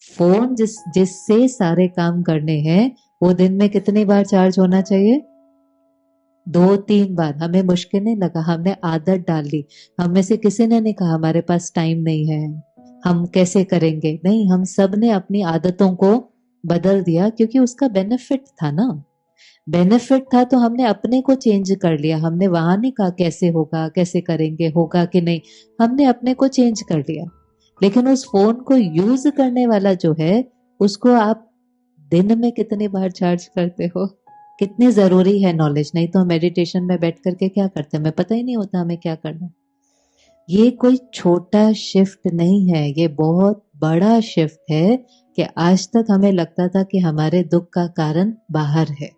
Phone जिससे सारे काम करने हैं, वो दिन में कितनी बार चार्ज होना चाहिए? 2-3 बार। हमें मुश्किल नहीं लगा, हमने आदत डाल ली। हम में से किसी ने नहीं कहा हमारे पास टाइम नहीं है, हम कैसे करेंगे। नहीं, हम सब ने अपनी आदतों को बदल दिया, क्योंकि उसका बेनिफिट था ना। बेनिफिट था तो हमने अपने को चेंज कर लिया। हमने वहां नहीं कहा कैसे होगा, कैसे करेंगे, होगा कि नहीं। हमने अपने को चेंज कर लिया। लेकिन उस फोन को यूज करने वाला जो है, उसको आप दिन में कितनी बार चार्ज करते हो? कितनी जरूरी है नॉलेज। नहीं तो हम मेडिटेशन में बैठ करके क्या करते हैं, हमें पता ही नहीं होता हमें क्या करना है। ये कोई छोटा शिफ्ट नहीं है, ये बहुत बड़ा शिफ्ट है। कि आज तक हमें लगता था कि हमारे दुख का कारण बाहर है,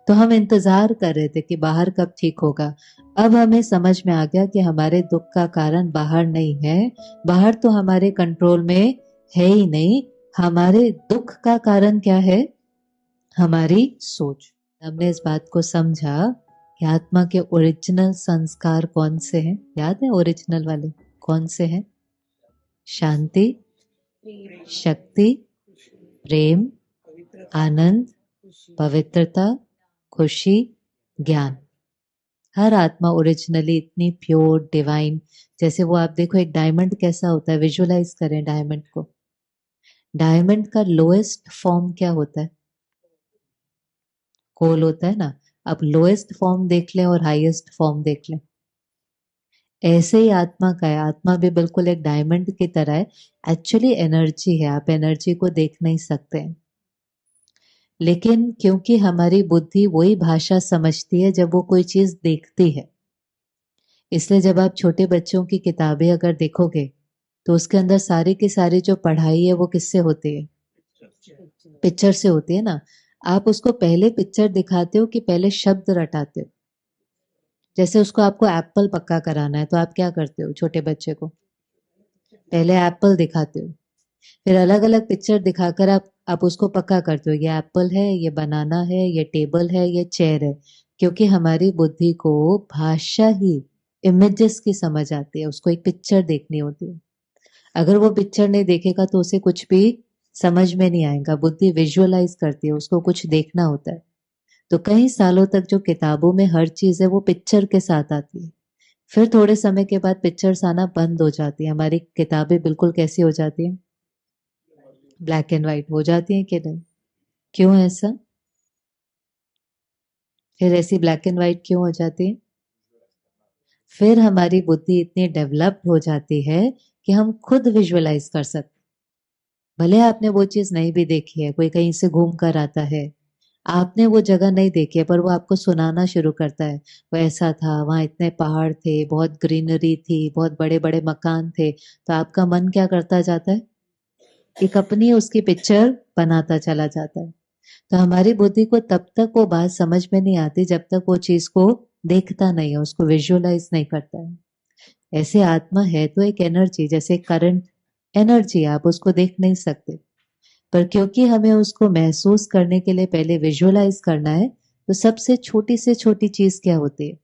तो हम इंतजार कर रहे थे कि बाहर कब ठीक होगा। अब हमें समझ में आ गया कि हमारे दुख का कारण बाहर नहीं है। बाहर तो हमारे कंट्रोल में है ही नहीं। हमारे दुख का कारण क्या है? हमारी सोच। हमने इस बात को समझा कि आत्मा के ओरिजिनल संस्कार कौन से हैं। याद है ओरिजिनल वाले कौन से हैं? शांति, शक्ति, प्रेम, आनंद, पवित्रता, खुशी, ज्ञान। हर आत्मा ओरिजिनली इतनी प्योर डिवाइन। जैसे वो आप देखो एक डायमंड कैसा होता है, विजुअलाइज करें डायमंड को। डायमंड का लोएस्ट फॉर्म क्या होता है? कोल होता है ना। अब लोएस्ट फॉर्म देख लें और हाईएस्ट फॉर्म देख लें। ऐसे ही आत्मा का है। आत्मा भी बिल्कुल एक डायमंड की तरह है। एक्चुअली एनर्जी है, आप एनर्जी को देख नहीं सकते हैं। लेकिन क्योंकि हमारी बुद्धि वही भाषा समझती है जब वो कोई चीज देखती है, इसलिए जब आप छोटे बच्चों की किताबें अगर देखोगे तो उसके अंदर सारी की सारी जो पढ़ाई है वो किससे होती है? पिक्चर से होती है ना। आप उसको पहले पिक्चर दिखाते हो कि पहले शब्द रटाते हो? जैसे उसको आपको एप्पल पक्का कराना है तो आप क्या करते हो? छोटे बच्चे को पहले एप्पल दिखाते हो, फिर अलग अलग पिक्चर दिखाकर आप उसको पक्का करते हो, ये एप्पल है, ये बनाना है, ये टेबल है, ये चेयर है। क्योंकि हमारी बुद्धि को भाषा ही इमेजेस की समझ आती है, उसको एक पिक्चर देखनी होती है। अगर वो पिक्चर नहीं देखेगा तो उसे कुछ भी समझ में नहीं आएगा। बुद्धि विजुअलाइज करती है, उसको कुछ देखना होता है। तो कई सालों तक जो किताबों में हर चीज है वो पिक्चर के साथ आती है। फिर थोड़े समय के बाद पिक्चर्स आना बंद हो जाती है, हमारी किताबें बिल्कुल कैसी हो जाती है? ब्लैक एंड व्हाइट हो जाती है कि नहीं? क्यों ऐसा? फिर ऐसी ब्लैक एंड व्हाइट क्यों हो जाती है? फिर हमारी बुद्धि इतनी डेवलप्ड हो जाती है कि हम खुद विजुअलाइज कर सकते। भले आपने वो चीज नहीं भी देखी है, कोई कहीं से घूम कर आता है, आपने वो जगह नहीं देखी है, पर वो आपको सुनाना शुरू करता है। वो ऐसा था, वहां इतने पहाड़ थे, बहुत ग्रीनरी थी, बहुत बड़े बड़े मकान थे। तो आपका मन क्या करता जाता है? एक अपनी उसकी पिक्चर बनाता चला जाता है। तो हमारी बुद्धि को तब तक वो बात समझ में नहीं आती जब तक वो चीज को देखता नहीं है, उसको विजुअलाइज नहीं करता है। ऐसे आत्मा है तो एक एनर्जी, जैसे करंट एनर्जी, आप उसको देख नहीं सकते। पर क्योंकि हमें उसको महसूस करने के लिए पहले विजुअलाइज करना है, तो सबसे छोटी से छोटी चीज क्या होती है?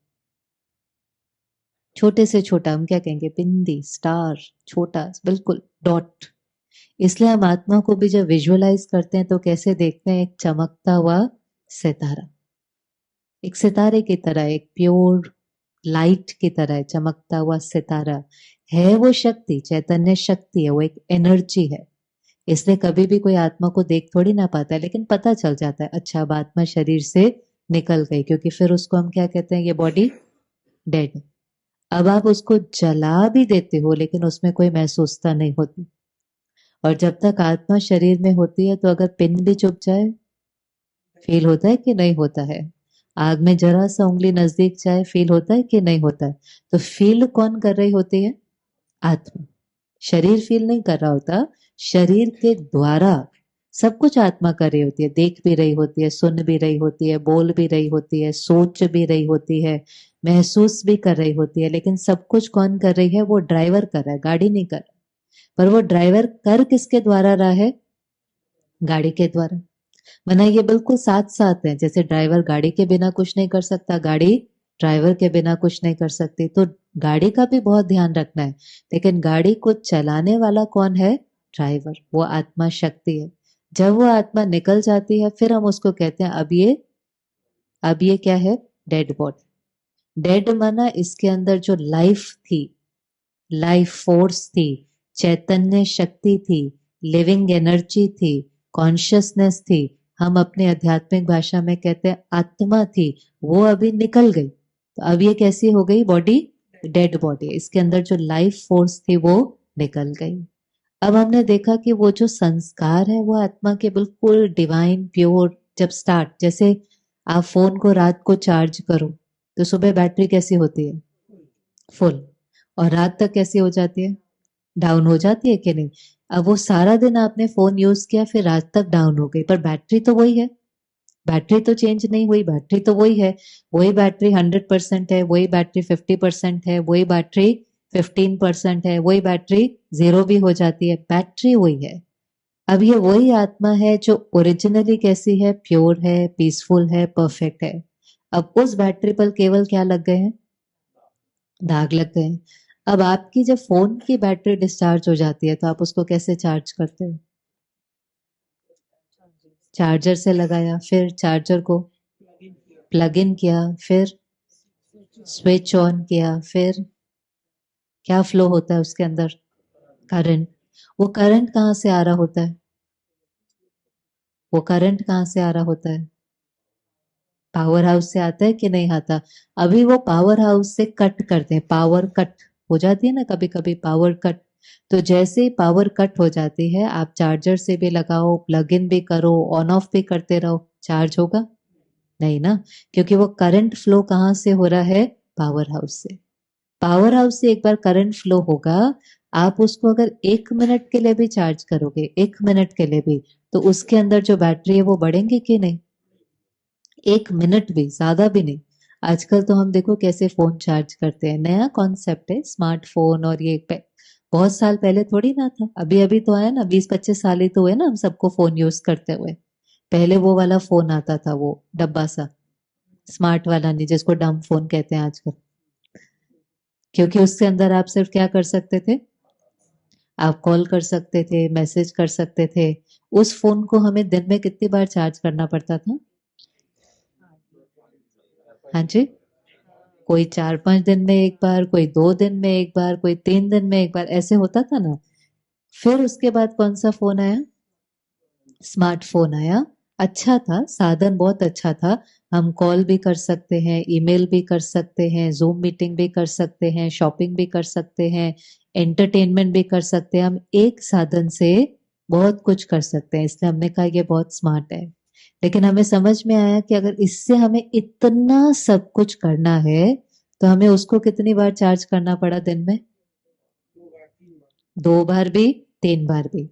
छोटे से छोटा हम क्या कहेंगे? बिंदी, स्टार, छोटा बिल्कुल डॉट। इसलिए हम आत्मा को भी जब विजुअलाइज करते हैं तो कैसे देखते हैं? एक चमकता हुआ सितारा, एक सितारे की तरह, एक प्योर लाइट की तरह चमकता हुआ सितारा है। वो शक्ति, चैतन्य शक्ति है, वो एक एनर्जी है। इसलिए कभी भी कोई आत्मा को देख थोड़ी ना पाता है, लेकिन पता चल जाता है अच्छा अब आत्मा शरीर से निकल गई, क्योंकि फिर उसको हम क्या कहते हैं? ये बॉडी डेड है। अब आप उसको जला भी देते हो लेकिन उसमें कोई महसूसता नहीं होती। और जब तक आत्मा शरीर में होती है तो अगर पिन भी चुभ जाए, फील होता है कि नहीं होता है? आग में जरा सा उंगली नजदीक जाए, फील होता है कि नहीं होता है? तो फील कौन कर रही होती है? आत्मा। शरीर फील नहीं कर रहा होता। शरीर के द्वारा सब कुछ आत्मा कर रही होती है, देख भी रही होती है, सुन भी रही होती है, बोल भी रही होती है, सोच भी रही होती है, महसूस भी कर रही होती है। लेकिन सब कुछ कौन कर रही है? वो ड्राइवर कर रहा है, गाड़ी नहीं कर रहा। पर वो ड्राइवर कर किसके द्वारा रहा है? गाड़ी के द्वारा। वरना ये बिल्कुल साथ साथ है। जैसे ड्राइवर गाड़ी के बिना कुछ नहीं कर सकता, गाड़ी ड्राइवर के बिना कुछ नहीं कर सकती। तो गाड़ी का भी बहुत ध्यान रखना है। लेकिन गाड़ी को चलाने वाला कौन है? ड्राइवर, वो आत्मा शक्ति है। जब वो आत्मा निकल जाती है फिर हम उसको कहते हैं अब ये क्या है? Dead body. डेड माना इसके अंदर जो लाइफ थी, लाइफ फोर्स थी, चैतन्य शक्ति थी, लिविंग एनर्जी थी, कॉन्शियसनेस थी, हम अपने आध्यात्मिक भाषा में कहते हैं आत्मा थी, वो अभी निकल गई। तो अब ये कैसी हो गई बॉडी? Dead body. इसके अंदर जो लाइफ फोर्स थी वो निकल गई। अब हमने देखा कि वो जो संस्कार है वो आत्मा के बिल्कुल डिवाइन प्योर, जब स्टार्ट, जैसे आप फोन को रात को चार्ज करो तो सुबह बैटरी कैसी होती है? फुल। और रात तक कैसी हो जाती है? डाउन हो जाती है कि नहीं? अब वो सारा दिन आपने फोन यूज किया फिर रात तक डाउन हो गई, पर बैटरी तो वही है, बैटरी तो चेंज नहीं हुई, बैटरी तो वही है। वही बैटरी 100% है, वही बैटरी 50% है, वही बैटरी 15% है, वही बैटरी 0 भी हो जाती है, बैटरी वही है। अब ये वही आत्मा है जो ओरिजिनली कैसी है? प्योर है, पीसफुल है, परफेक्ट है। अब उस बैटरी पर केवल क्या लग गए हैं? दाग लग गए हैं। अब आपकी जब फोन की बैटरी डिस्चार्ज हो जाती है तो आप उसको कैसे चार्ज करते हो? चार्जर से लगाया, फिर चार्जर को प्लग इन किया, फिर स्विच ऑन किया, फिर क्या फ्लो होता है उसके अंदर? करंट। वो करंट कहाँ से आ रहा होता है? वो करंट कहाँ से आ रहा होता है? पावर हाउस से आता है कि नहीं आता? अभी वो पावर हाउस से कट करते हैं, पावर कट हो जाती है ना कभी कभी, पावर कट। तो जैसे ही पावर कट हो जाती है आप चार्जर से भी लगाओ, प्लग इन भी करो, ऑन ऑफ भी करते रहो, चार्ज होगा? नहीं ना, क्योंकि वो करंट फ्लो कहाँ से हो रहा है? पावर हाउस से। पावर हाउस से एक बार करंट फ्लो होगा, आप उसको अगर 1 मिनट के लिए भी चार्ज करोगे, 1 मिनट के लिए भी, तो उसके अंदर जो बैटरी है वो बढ़ेंगे कि नहीं? 1 मिनट भी, ज्यादा भी नहीं। आजकल तो हम देखो कैसे फोन चार्ज करते हैं, नया कॉन्सेप्ट है स्मार्टफोन। और ये बहुत साल पहले थोड़ी ना था, अभी अभी तो आया ना, 20-25 साल ही तो हुए ना हम सबको फोन यूज करते हुए। पहले वो वाला फोन आता था, वो डब्बा सा, स्मार्ट वाला नहीं, जिसको डम फोन कहते हैं आजकल। क्योंकि उसके अंदर आप सिर्फ क्या कर सकते थे? आप कॉल कर सकते थे, मैसेज कर सकते थे। उस फोन को हमें दिन में कितनी बार चार्ज करना पड़ता था? हाँ जी। कोई 4-5 दिन में एक बार, कोई 2 दिन में एक बार, कोई 3 दिन में एक बार, ऐसे होता था ना। फिर उसके बाद कौन सा फोन आया? स्मार्टफोन आया। अच्छा था, साधन बहुत अच्छा था। हम कॉल भी कर सकते हैं, ईमेल भी कर सकते हैं, जूम मीटिंग भी कर सकते हैं, शॉपिंग भी कर सकते हैं, एंटरटेनमेंट भी कर सकते हैं। हम एक साधन से बहुत कुछ कर सकते हैं, इसलिए हमने कहा ये बहुत स्मार्ट है। लेकिन हमें समझ में आया कि अगर इससे हमें इतना सब कुछ करना है तो हमें उसको कितनी बार चार्ज करना पड़ा दिन में? 2 बार भी, 3 बार भी।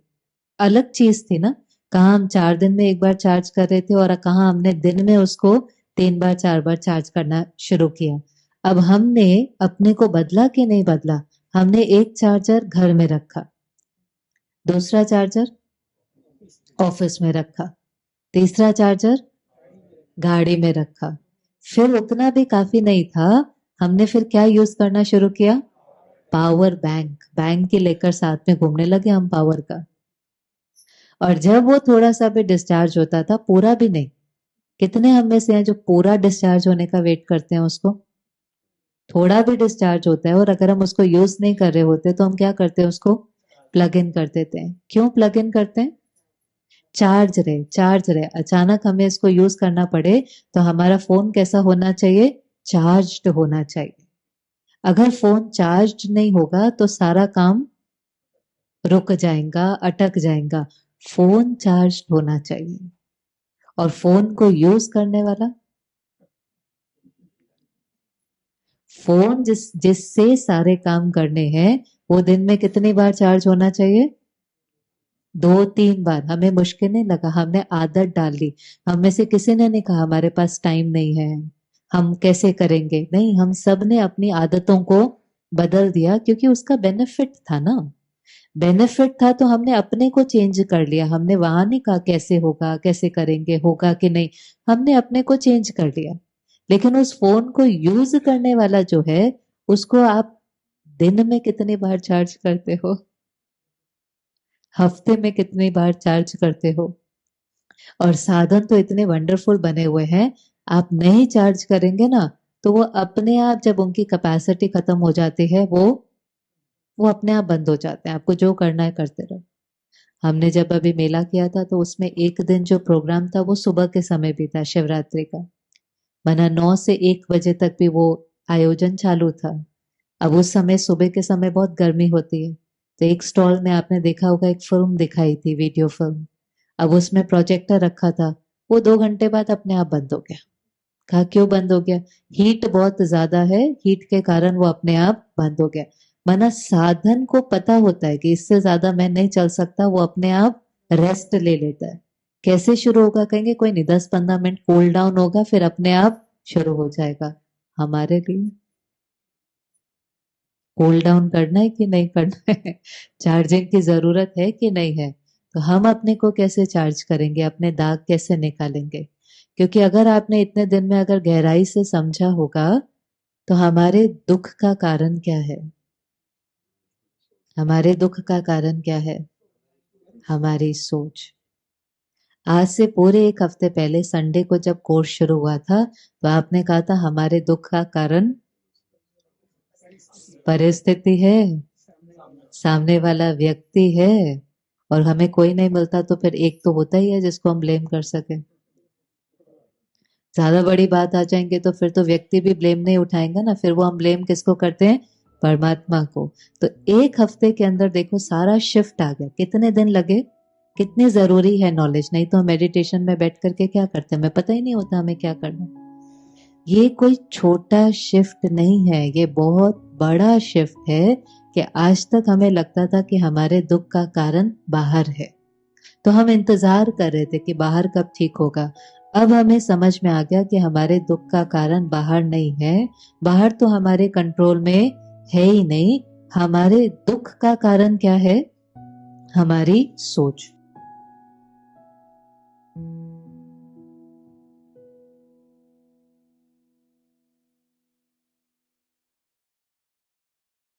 अलग चीज थी ना। कहाँ हम 4 दिन में एक बार चार्ज कर रहे थे और कहाँ हमने दिन में उसको 3 बार 4 बार चार्ज करना शुरू किया। अब हमने अपने को बदला कि नहीं बदला? हमने एक चार्जर घर में रखा, दूसरा चार्जर ऑफिस में रखा, तीसरा चार्जर गाड़ी में रखा। फिर उतना भी काफी नहीं था, हमने फिर क्या यूज करना शुरू किया? Power bank. बैंक के लेकर साथ में घूमने लगे हम, पावर का। और जब वो थोड़ा सा भी डिस्चार्ज होता था, पूरा भी नहीं, कितने हम में से हैं जो पूरा डिस्चार्ज होने का वेट करते हैं उसको? थोड़ा भी डिस्चार्ज होता है और अगर हम उसको यूज नहीं कर रहे होते तो हम क्या करते हैं? उसको प्लग इन कर देते हैं। क्यों प्लग इन करते हैं? चार्ज रहे, चार्ज रहे। अचानक हमें इसको यूज करना पड़े तो हमारा फोन कैसा होना चाहिए? चार्ज्ड होना चाहिए। अगर फोन चार्ज नहीं होगा तो सारा काम रुक जाएगा, अटक जाएगा। फोन चार्ज होना चाहिए। और फोन को यूज करने वाला, फोन जिससे सारे काम करने हैं, वो दिन में कितनी बार चार्ज होना चाहिए? 2-3 बार। हमें मुश्किल नहीं लगा, हमने आदत डाल ली। हम में से किसी ने नहीं कहा हमारे पास टाइम नहीं है, हम कैसे करेंगे, नहीं, हम सब ने अपनी आदतों को बदल दिया क्योंकि उसका बेनिफिट था ना। बेनिफिट था तो हमने अपने को चेंज कर लिया। हमने वहां नहीं कहा कैसे होगा, कैसे करेंगे, होगा कि नहीं, हमने अपने को चेंज कर लिया। लेकिन उस फोन को यूज करने वाला जो है, उसको आप दिन में कितनी बार चार्ज करते हो? हफ्ते में कितनी बार चार्ज करते हो? और साधन तो इतने वंडरफुल बने हुए हैं, आप नहीं चार्ज करेंगे ना तो वो अपने आप, जब उनकी कैपेसिटी खत्म हो जाती है, वो अपने आप बंद हो जाते हैं। आपको जो करना है करते रहो। हमने जब अभी मेला किया था तो उसमें एक दिन जो प्रोग्राम था वो सुबह के समय भी था, शिवरात्रि का। माना 9 से 1 बजे तक भी वो आयोजन चालू था। अब उस समय सुबह के समय बहुत गर्मी होती है, तो एक स्टॉल में आपने देखा होगा एक फिल्म दिखाई थी, वीडियो फिल्म। अब उसमें प्रोजेक्टर रखा था, वो 2 घंटे बाद अपने आप बंद हो गया। कहा क्यों बंद हो गया? हीट बहुत ज्यादा है, हीट के कारण वो अपने आप बंद हो गया। माना साधन को पता होता है कि इससे ज्यादा मैं नहीं चल सकता, वो अपने आप रेस्ट ले लेता है। कैसे शुरू होगा? कहेंगे कोई नहीं, 10-15 मिनट कूल डाउन होगा, फिर अपने आप शुरू हो जाएगा। हमारे लिए कूल डाउन करना है कि नहीं करना है? चार्जिंग की जरूरत है कि नहीं है? तो हम अपने को कैसे चार्ज करेंगे, अपने दाग कैसे निकालेंगे? क्योंकि अगर आपने इतने दिन में अगर गहराई से समझा होगा तो हमारे दुख का कारण क्या है? हमारे दुख का कारण क्या है? हमारी सोच। आज से पूरे 1 हफ्ते पहले संडे को जब कोर्स शुरू हुआ था तो आपने कहा था हमारे दुख का कारण परिस्थिति है, सामने वाला व्यक्ति है, और हमें कोई नहीं मिलता तो फिर एक तो होता ही है जिसको हम ब्लेम कर सके। ज्यादा बड़ी बात आ जाएंगे तो फिर तो व्यक्ति भी ब्लेम नहीं उठाएंगे ना, फिर वो हम ब्लेम किसको करते हैं? परमात्मा को। तो 1 हफ्ते के अंदर देखो सारा शिफ्ट आ गया। कितने दिन लगे? कितनी जरूरी है नॉलेज, नहीं तो मेडिटेशन में बैठ करके क्या करते हैं, हमें पता ही नहीं होता हमें क्या करना है। ये कोई छोटा शिफ्ट नहीं है, ये बहुत बड़ा शिफ्ट है। कि आज तक हमें लगता था कि हमारे दुख का कारण बाहर है, तो हम इंतजार कर रहे थे कि बाहर कब ठीक होगा। अब हमें समझ में आ गया कि हमारे दुख का कारण बाहर नहीं है, बाहर तो हमारे कंट्रोल में है ही नहीं। हमारे दुख का कारण क्या है? हमारी सोच।